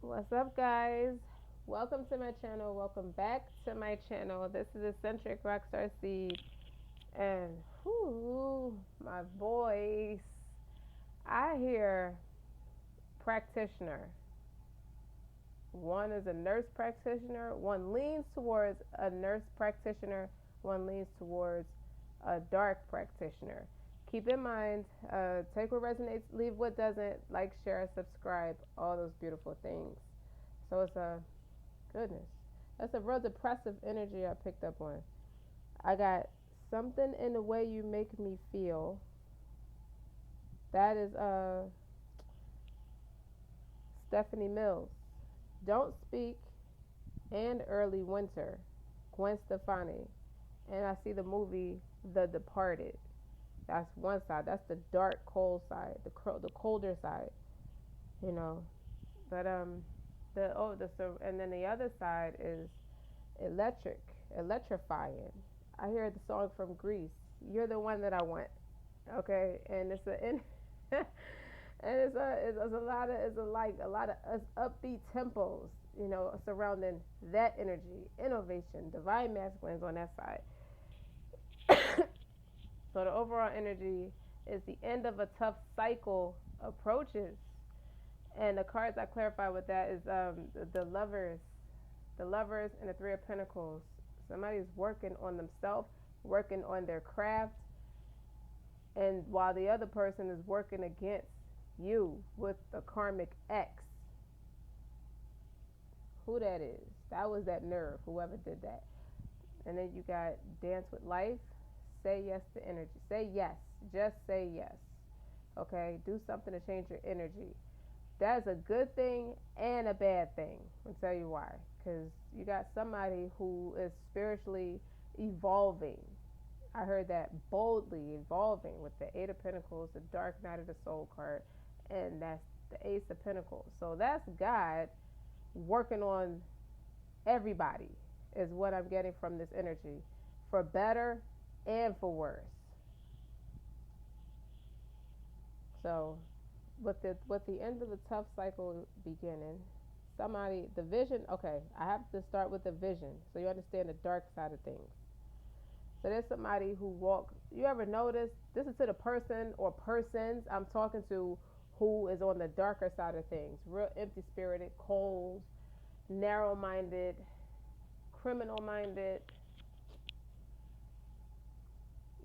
What's up, guys? Welcome to my channel. Welcome back to my channel. This is Eccentric RockStar'Seed, and my voice. I hear practitioner. One is a nurse practitioner. One leans towards a nurse practitioner. One leans towards a dark practitioner. Keep in mind, take what resonates, leave what doesn't. Like, share, subscribe, all those beautiful things. So it's a goodness. That's a real depressive energy I picked up on. I got something in the way you make me feel. That is Stephanie Mills. Don't Speak and Early Winter. Gwen Stefani. And I see the movie The Departed. That's one side. That's the dark, cold side, the colder side, you know. But and then the other side is electrifying. I hear the song from Greece. You're the one that I want. Okay, and and it's a lot of a lot of upbeat tempos. Surrounding that energy, innovation, divine masculines on that side. So the overall energy is the end of a tough cycle approaches, and the cards I clarify with that is the lovers, and the Three of Pentacles. Somebody's working on themselves, working on their craft, and while the other person is working against you with the karmic X. Who that is? That was that nerve, whoever did that. And then you got dance with life, say yes to energy. Say yes, just say yes. Okay, do something to change your energy. That's a good thing and a bad thing. I'll tell you why. Because you got somebody who is spiritually evolving. I heard that boldly evolving with the Eight of Pentacles, the Dark Knight of the Soul card, and that's the Ace of Pentacles. So that's God working on everybody, is what I'm getting from this energy, for better and for worse. So with the end of the tough cycle beginning, somebody the vision. Okay, I have to start with the vision so you understand the dark side of things. So there's somebody who walk. You ever notice? This is to the person or persons I'm talking to who is on the darker side of things. Real empty spirited, cold, narrow minded, criminal minded.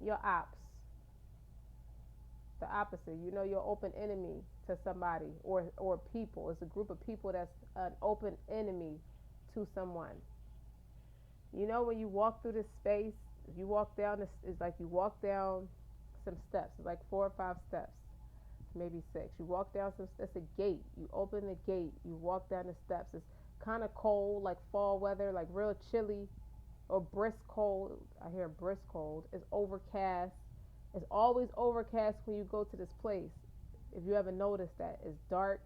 Your ops. The opposite. You're open enemy to somebody or people. It's a group of people that's an open enemy to someone. When you walk through this space, if you walk down this, it's like you walk down some steps. It's like 4 or 5 steps, maybe 6. You walk down some. It's a gate. You open the gate. You walk down the steps. It's kind of cold, like fall weather, like real chilly or brisk cold. I hear brisk cold. It's overcast. It's always overcast when you go to this place. If you ever noticed that, it's dark.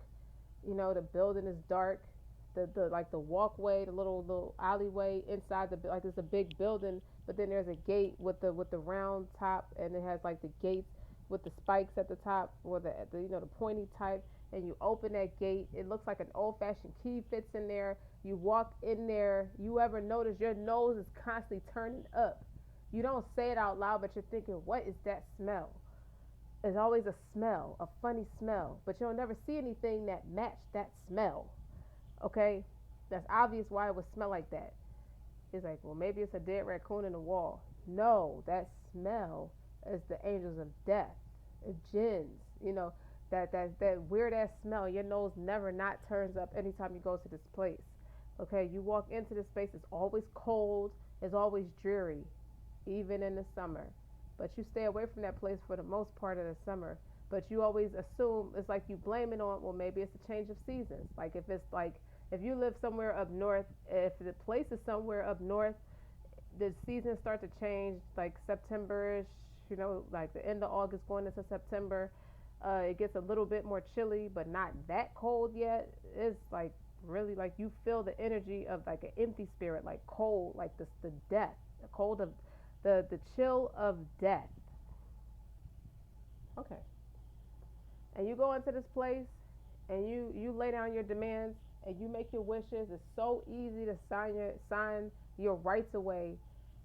The building is dark. The like the walkway, the little alleyway inside the, like, it's a big building, but then there's a gate with the round top, and it has like the gates with the spikes at the top, or the pointy type. And you open that gate, it looks like an old-fashioned key fits in there. You walk in there. You ever notice your nose is constantly turning up? You don't say it out loud, but you're thinking, what is that smell? There's always a smell, a funny smell, but you'll never see anything that matched that smell. Okay, that's obvious why it would smell like that. It's like, well, maybe it's a dead raccoon in the wall. No, that smell is the angels of death, jinns. That weird ass smell. Your nose never not turns up anytime you go to this place. Okay, you walk into this space. It's always cold. It's always dreary, even in the summer. But you stay away from that place for the most part of the summer. But you always assume, it's like you blame it on, well, maybe it's a change of seasons. Like if you live somewhere up north, if the place is somewhere up north, the seasons start to change, like September-ish, like the end of August going into September. It gets a little bit more chilly, but not that cold yet. It's like really like you feel the energy of like an empty spirit, like cold, like the death, the cold of the chill of death. Okay. And you go into this place and you lay down your demands, and you make your wishes. It's so easy to sign your rights away.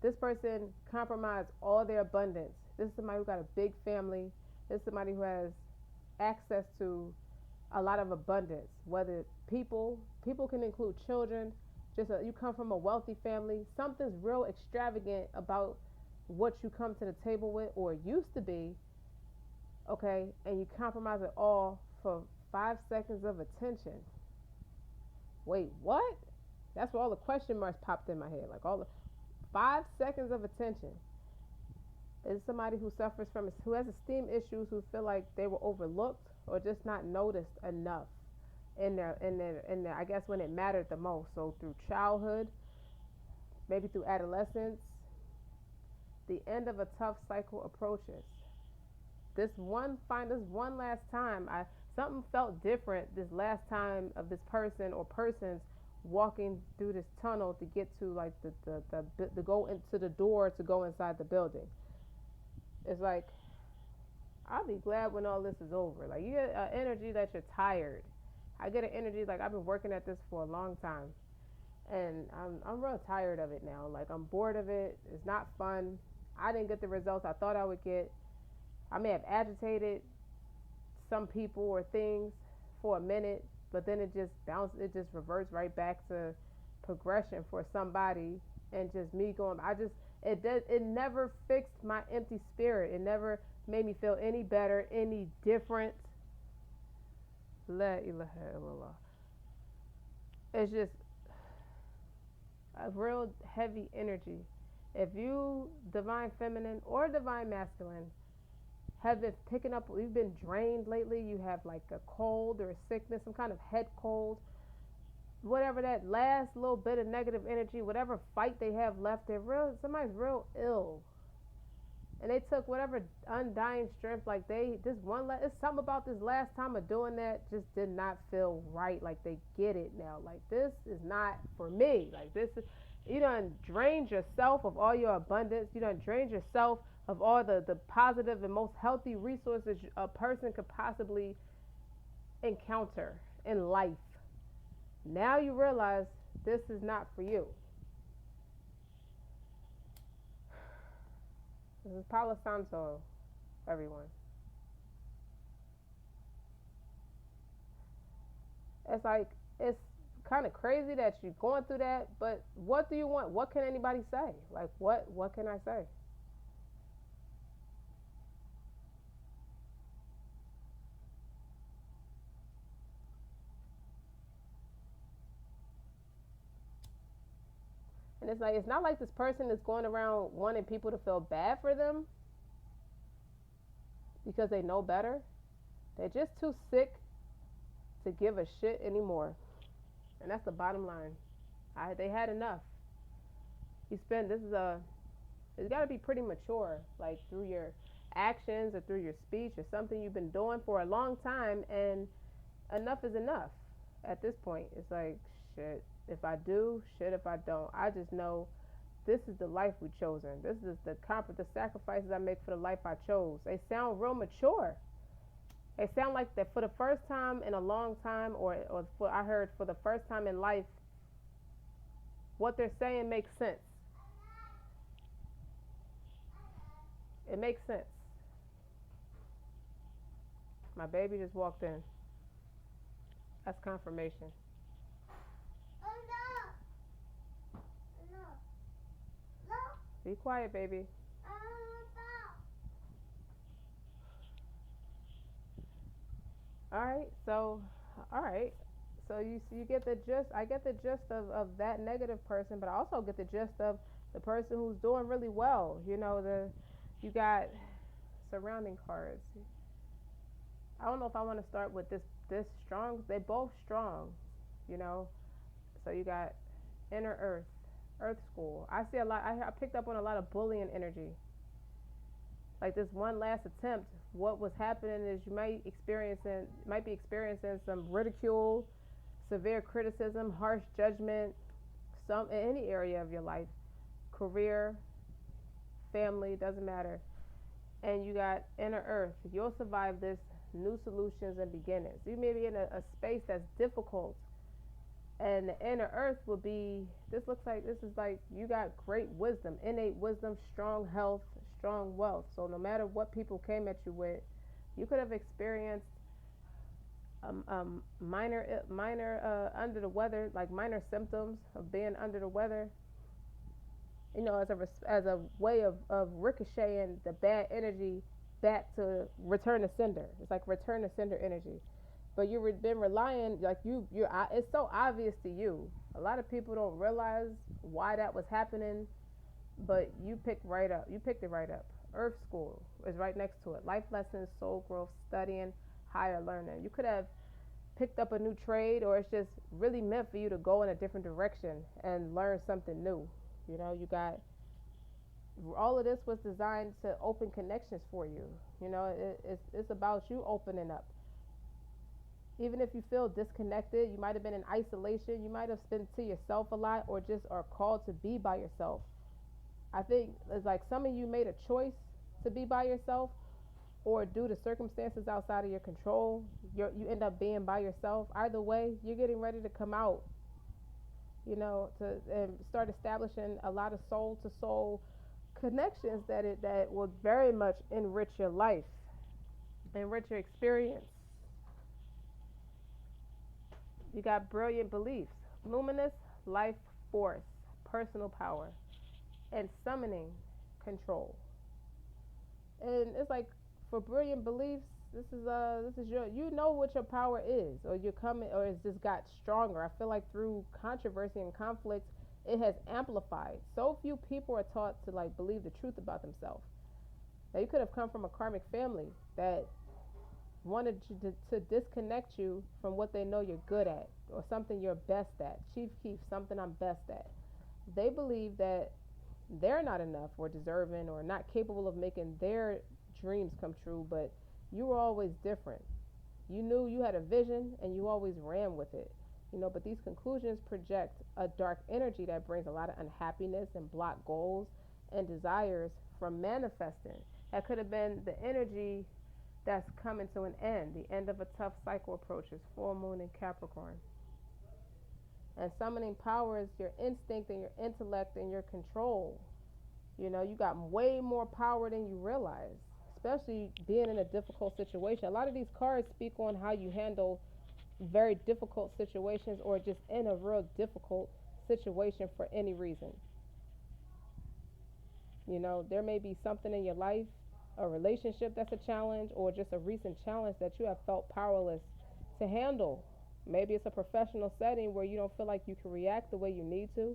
This person compromised all their abundance. This is somebody who got a big family. This is somebody who has access to a lot of abundance. Whether people can include children. You come from a wealthy family. Something's real extravagant about what you come to the table with, or used to be. Okay, and you compromise it all for 5 seconds of attention. Wait, what? That's where all the question marks popped in my head. Like all the 5 seconds of attention. Is somebody who suffers from, who has esteem issues, who feel like they were overlooked or just not noticed enough in their I guess when it mattered the most. So through childhood, maybe through adolescence, the end of a tough cycle approaches. This one last time, I something felt different this last time of this person or persons walking through this tunnel to get to like the go into the door to go inside the building. It's like I'll be glad when all this is over. Like you get an energy that you're tired. I get an energy like I've been working at this for a long time, and I'm real tired of it now. Like I'm bored of it. It's not fun. I didn't get the results I thought I would get. I may have agitated some people or things for a minute, but then it just reverts right back to progression for somebody, and just me going. It never fixed my empty spirit. It never made me feel any better, any different. La ilaha illallah. It's just a real heavy energy. If you, divine feminine or divine masculine, have been picking up, you've been drained lately, you have like a cold or a sickness, some kind of head cold, whatever, that last little bit of negative energy, whatever fight they have left, somebody's real ill. And they took whatever undying strength, like it's something about this last time of doing that just did not feel right. Like they get it now. Like this is not for me. Like this is, you done drained yourself of all your abundance. You done drained yourself of all the positive and most healthy resources a person could possibly encounter in life. Now you realize this is not for you. This is Palo Santo, everyone. It's like, it's kind of crazy that you're going through that, but what do you want? What can anybody say? Like, what can I say? And it's like, it's not like this person is going around wanting people to feel bad for them because they know better. They're just too sick to give a shit anymore. And that's the bottom line. They had enough. It's got to be pretty mature, like through your actions or through your speech or something you've been doing for a long time, and enough is enough at this point. It's like, shit, if I do, shit if I don't. I just know this is the life we've chosen. This is the sacrifices I make for the life I chose. They sound real mature. They sound like that for the first time in a long time, I heard for the first time in life, what they're saying makes sense. It makes sense. My baby just walked in. That's confirmation. Be quiet, baby. All right. So you get the gist. I get the gist of that negative person, but I also get the gist of the person who's doing really well. You got surrounding cards. I don't know if I want to start with this strong. They both strong, you know. So you got inner earth school. I see a lot. I picked up on a lot of bullying energy. Like this one last attempt, what was happening is you might be experiencing some ridicule, severe criticism, harsh judgment, some in any area of your life, career, family, doesn't matter. And you got inner earth. You'll survive this. New solutions and beginnings. You may be in a space that's difficult And the inner earth will be, this looks like, this is like you got great wisdom, innate wisdom, strong health, strong wealth. So no matter what people came at you with, you could have experienced minor under the weather, like minor symptoms of being under the weather, as a way of ricocheting the bad energy back to return to sender. It's like return to sender energy. But you've been relying, like it's so obvious to you. A lot of people don't realize why that was happening, but you picked right up. You picked it right up. Earth School is right next to it. Life lessons, soul growth, studying, higher learning. You could have picked up a new trade, or it's just really meant for you to go in a different direction and learn something new. You got all of this was designed to open connections for you. It's about you opening up. Even if you feel disconnected, you might have been in isolation, you might have been to yourself a lot, or just are called to be by yourself. I think it's like some of you made a choice to be by yourself, or due to circumstances outside of your control, you end up being by yourself. Either way, you're getting ready to come out, to and start establishing a lot of soul to soul connections that will very much enrich your life, enrich your experience. You got brilliant beliefs, luminous life force, personal power, and summoning control. And it's like for brilliant beliefs, this is your, what your power is, or you're coming, or it's just got stronger. I feel like through controversy and conflict, it has amplified. So few people are taught to like believe the truth about themselves. Now you could have come from a karmic family that wanted to disconnect you from what they know you're good at, or something you're best at. Chief Keef, something I'm best at. They believe that they're not enough or deserving or not capable of making their dreams come true, but you were always different. You knew you had a vision and you always ran with it. But these conclusions project a dark energy that brings a lot of unhappiness and block goals and desires from manifesting. That could have been the energy that's coming to an end. The end of a tough cycle approaches. Full moon in Capricorn. And summoning power is your instinct and your intellect and your control. You got way more power than you realize, especially being in a difficult situation. A lot of these cards speak on how you handle very difficult situations, or just in a real difficult situation for any reason. There may be something in your life, a relationship that's a challenge, or just a recent challenge that you have felt powerless to handle. Maybe it's a professional setting where you don't feel like you can react the way you need to,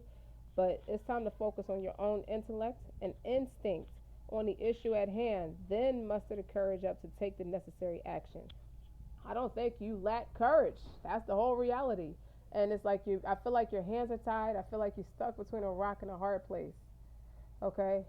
but it's time to focus on your own intellect and instinct on the issue at hand, then muster the courage up to take the necessary action. I don't think you lack courage. That's the whole reality. And it's like I feel like your hands are tied. I feel like you're stuck between a rock and a hard place. Okay?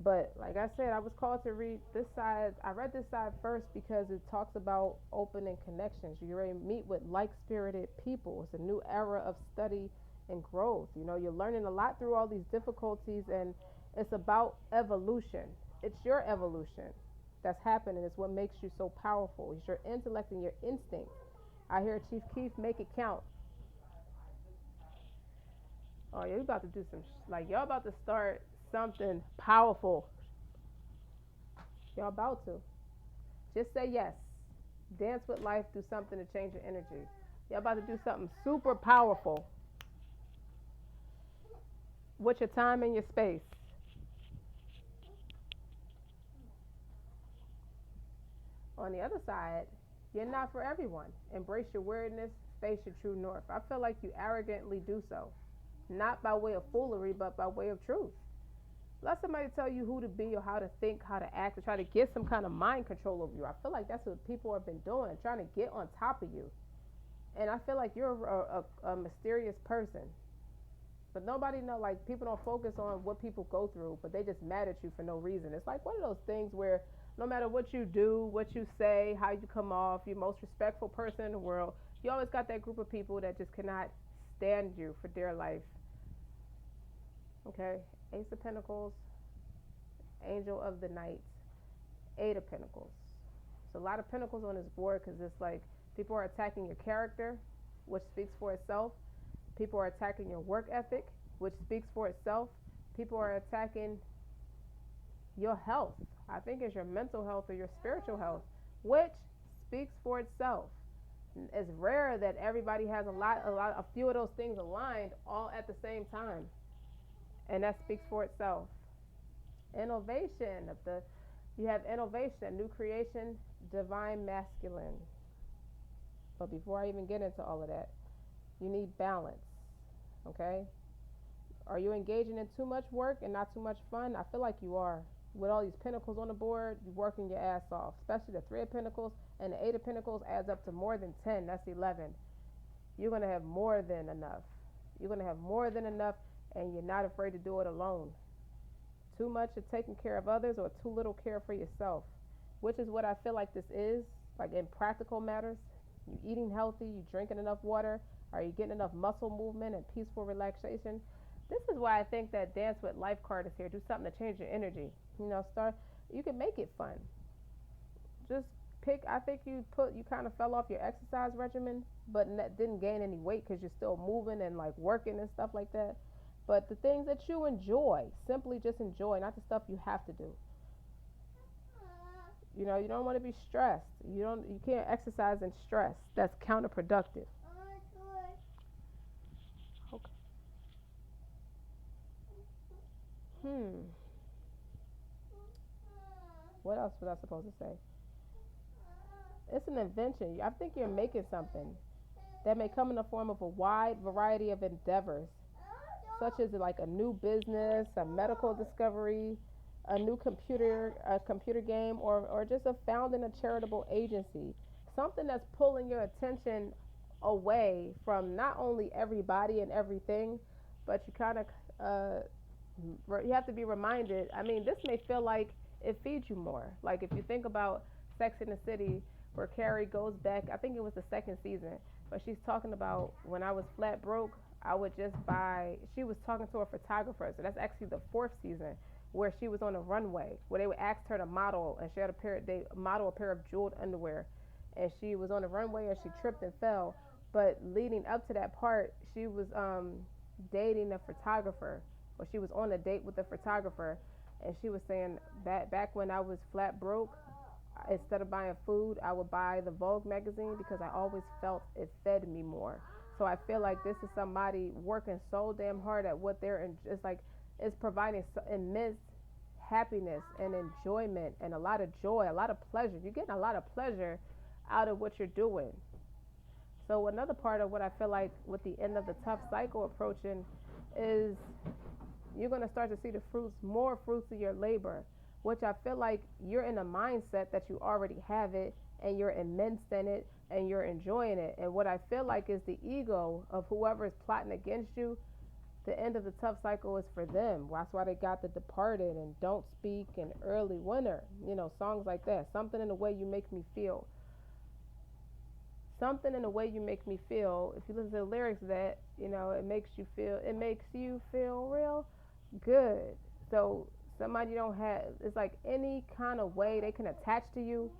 But like I said, I was called to read this side. I read this side first because it talks about opening connections. You're ready to meet with like-spirited people. It's a new era of study and growth. You're learning a lot through all these difficulties, and it's about evolution. It's your evolution that's happening. It's what makes you so powerful. It's your intellect and your instinct. I hear Chief Keef, make it count. Oh, yeah, you about to do some, y'all about to start something powerful. Y'all about to. Just say yes. Dance with life, do something to change your energy. Y'all about to do something super powerful with your time and your space. On the other side, you're not for everyone. Embrace your weirdness, face your true north. I feel like you arrogantly do so. Not by way of foolery, but by way of truth. Let somebody tell you who to be or how to think, how to act, or try to get some kind of mind control over you. I feel like that's what people have been doing, trying to get on top of you. And I feel like you're a mysterious person. But nobody know, like, people don't focus on what people go through, but they just mad at you for no reason. It's like one of those things where no matter what you do, what you say, how you come off, you're the most respectful person in the world, you always got that group of people that just cannot stand you for dear life. Okay? Ace of Pentacles, Angel of the Night, Eight of Pentacles. It's a lot of pentacles on this board because it's like people are attacking your character. which speaks for itself. People are attacking your work ethic, which speaks for itself. People are attacking your health. I think it's your mental health or your spiritual health, which speaks for itself. It's rare that everybody has a few of those things aligned all at the same time, and that speaks for itself. Innovation of the you have innovation, new creation, divine masculine. But before I even get into all of that, you need balance. Okay? Are you engaging in too much work and not too much fun? I feel like you are. With all these pentacles on the board, you're working your ass off. Especially the three of pentacles and the eight of pentacles adds up to more than 10. That's 11. You're going to have more than enough. You're going to have more than enough, and you're not afraid to do it alone. Too much of taking care of others or too little care for yourself, which is what I feel like this is, like in practical matters. You eating healthy, you drinking enough water, are you getting enough muscle movement and peaceful relaxation? This is why I think that Dance with Life card is here. Do something to change your energy. You can make it fun. Just pick, I think you kind of fell off your exercise regimen, but didn't gain any weight because you're still moving and like working and stuff like that. But the things that you enjoy, simply just enjoy, not the stuff you have to do. You don't want to be stressed. You can't exercise in stress. That's counterproductive. Okay. What else was I supposed to say? It's an invention. I think you're making something that may come in the form of a wide variety of endeavors, such as like a new business, a medical discovery, a new computer game, or just a founding a charitable agency. Something that's pulling your attention away from not only everybody and everything, but you have to be reminded. I mean, this may feel like it feeds you more. Like if you think about Sex in the City, where Carrie goes back, I think it was the second season, but she's talking about when I was flat broke, I would just buy. She was talking to a photographer, so that's actually the fourth season, where she was on a runway, where they would ask her to model, and she had they model a pair of jeweled underwear, and she was on the runway and she tripped and fell. But leading up to that part, she was dating a photographer, or she was on a date with a photographer, and she was saying that back when I was flat broke, instead of buying food, I would buy the Vogue magazine because I always felt it fed me more. So I feel like this is somebody working so damn hard at what they're in. It's providing immense happiness and enjoyment and a lot of joy, a lot of pleasure. You're getting a lot of pleasure out of what you're doing. So another part of what I feel like with the end of the tough cycle approaching is you're going to start to see more fruits of your labor, which I feel like you're in a mindset that you already have it and you're immense in it and you're enjoying it. And what I feel like is the ego of whoever is plotting against you, the end of the tough cycle is for them. That's why they got The Departed and Don't Speak and Early Winter, songs like that. Something in the way you make me feel. Something in the way you make me feel. If you listen to the lyrics of that, it makes you feel real good. So somebody don't have, it's like any kind of way they can attach to you,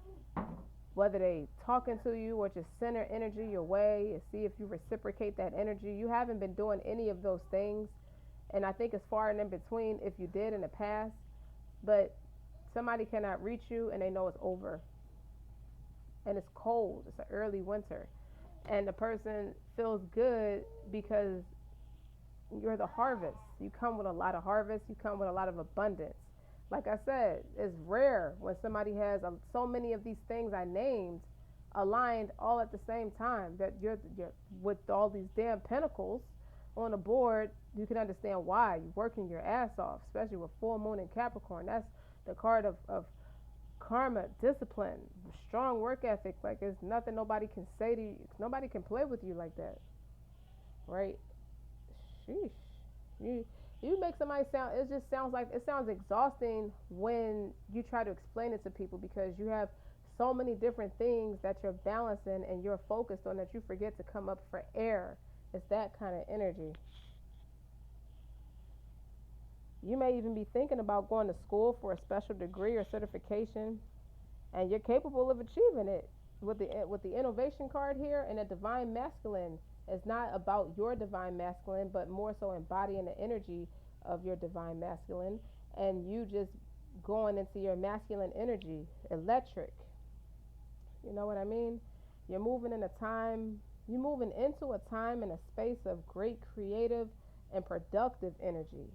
whether they talking to you or just send their energy your way and see if you reciprocate that energy. You haven't been doing any of those things, and I think it's far and in between if you did in the past, but somebody cannot reach you and they know it's over, and it's cold, it's an early winter, and the person feels good because you're the harvest. You come with a lot of harvest. You come with a lot of abundance. Like I said, it's rare when somebody has so many of these things I named aligned all at the same time, that you're with all these damn pentacles on the board. You can understand why you're working your ass off, especially with full moon in Capricorn. That's the card of karma, discipline, strong work ethic. Like there's nothing nobody can say to you. Nobody can play with you like that, right? Sheesh. You make somebody it sounds exhausting when you try to explain it to people, because you have so many different things that you're balancing and you're focused on that you forget to come up for air. It's that kind of energy. You may even be thinking about going to school for a special degree or certification, and you're capable of achieving it. with the innovation card here and the divine masculine, it's not about your divine masculine, but more so embodying the energy of your divine masculine, and you just going into your masculine energy, electric. You know what I mean? You're moving in a time, you're moving into a time and a space of great creative and productive energy.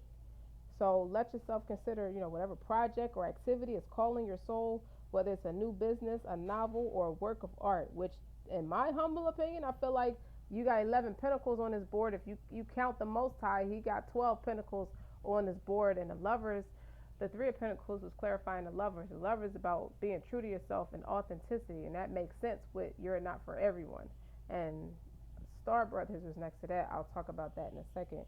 So let yourself consider, whatever project or activity is calling your soul, whether it's a new business, a novel, or a work of art, which, in my humble opinion, I feel like you got 11 pentacles on this board. If you count the Most High, he got 12 pentacles on this board. And the lovers, the Three of Pentacles was clarifying the lovers. The lovers is about being true to yourself and authenticity, and that makes sense with you're not for everyone. And Star Brothers is next to that. I'll talk about that in a second.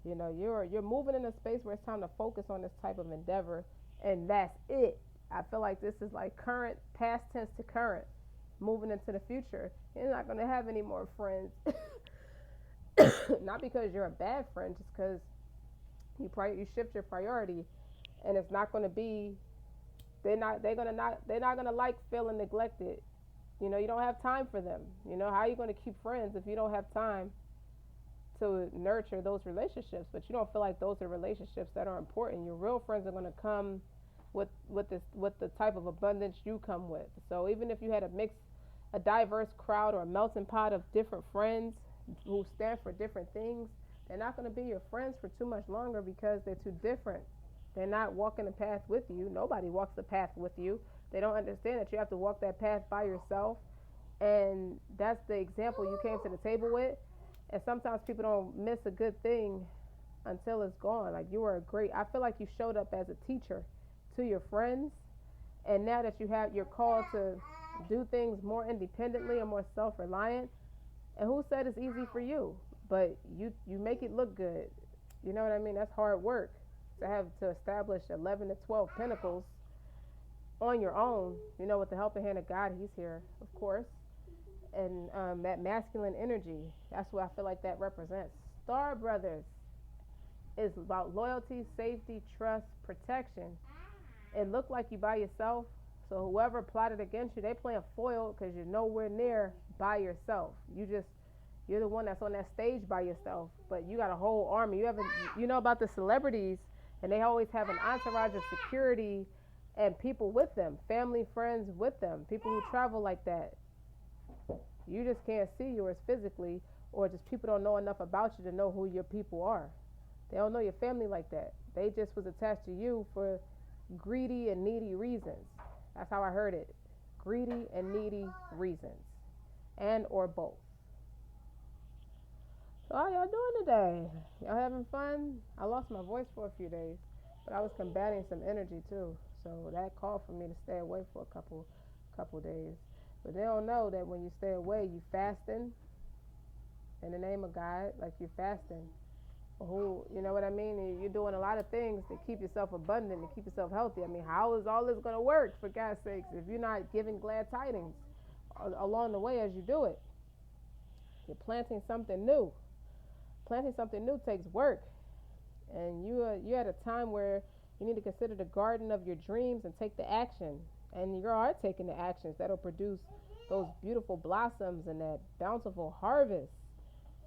You're moving in a space where it's time to focus on this type of endeavor, and that's it. I feel like this is like current, past tense to current, moving into the future. You're not going to have any more friends. Not because you're a bad friend, just because you shift your priority, and it's not going to be. They're not gonna like feeling neglected. You don't have time for them. How are you going to keep friends if you don't have time to nurture those relationships? But you don't feel like those are relationships that are important. Your real friends are going to come with the type of abundance you come with. So even if you had a diverse crowd or a melting pot of different friends who stand for different things, they're not going to be your friends for too much longer because they're too different. They're not walking the path with you. Nobody walks the path with you. They don't understand that you have to walk that path by yourself. And that's the example you came to the table with. And sometimes people don't miss a good thing until it's gone. Like, you were I feel like you showed up as a teacher to your friends. And now that you're called to do things more independently and more self-reliant. And who said it's easy for you? But you make it look good. You know what I mean? That's hard work to establish 11 to 12 pentacles on your own, with the helping hand of God. He's here, of course. And that masculine energy, that's what I feel like that represents. Star Brothers is about loyalty, safety, trust, protection. It looked like you by yourself, so whoever plotted against you, they playing foil because you're nowhere near by yourself. You're the one that's on that stage by yourself, but you got a whole army. You know about the celebrities, and they always have an entourage of security and people with them, family, friends with them, people who travel like that. You just can't see yours physically, or just people don't know enough about you to know who your people are. They don't know your family like that. They just was attached to you for greedy and needy reasons. That's how I heard it. Greedy and needy reasons. And or both. So how y'all doing today? Y'all having fun? I lost my voice for a few days, but I was combating some energy too. So that called for me to stay away for a couple days. But they don't know that when you stay away, you fasting in the name of God, like you're fasting. You know what I mean? You're doing a lot of things to keep yourself abundant, to keep yourself healthy. I mean, how is all this going to work, for God's sakes, if you're not giving glad tidings along the way as you do it? You're planting something new. Planting something new takes work. And you're at a time where you need to consider the garden of your dreams and take the action. And you are taking the actions that'll produce those beautiful blossoms and that bountiful harvest.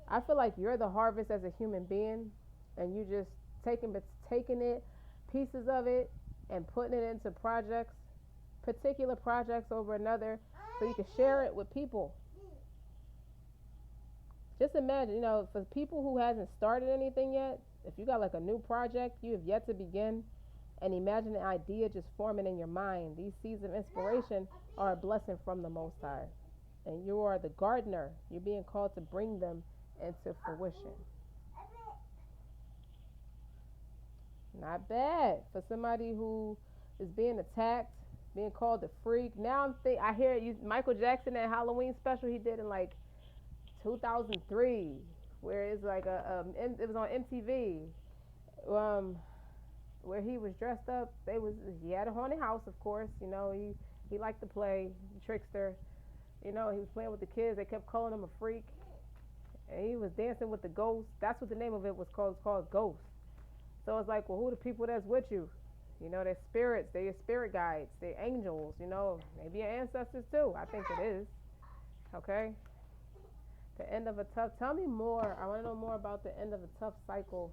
I feel like you're the harvest as a human being, and you just taking it, pieces of it, and putting it into particular projects over another, so you can share it with people. Just imagine, for people who hasn't started anything yet, if you got like a new project you have yet to begin, and imagine the idea just forming in your mind. These seeds of inspiration are a blessing from the Most High. And you are the gardener. You're being called to bring them into fruition. Not bad for somebody who is being attacked, being called a freak. Now I hear Michael Jackson, that Halloween special he did in like 2003, where it's like it was on MTV. Where he was dressed up, he had a haunted house, of course. He liked to play trickster. He was playing with the kids. They kept calling him a freak, and he was dancing with the ghosts. That's what the name of it was called. It's called Ghost. So it's like, well, who are the people that's with you? You know, they're spirits, they're your spirit guides, they're angels, you know, maybe your ancestors too. I think it is. Okay? The end of a tough, tell me more. I want to know more about the end of a tough cycle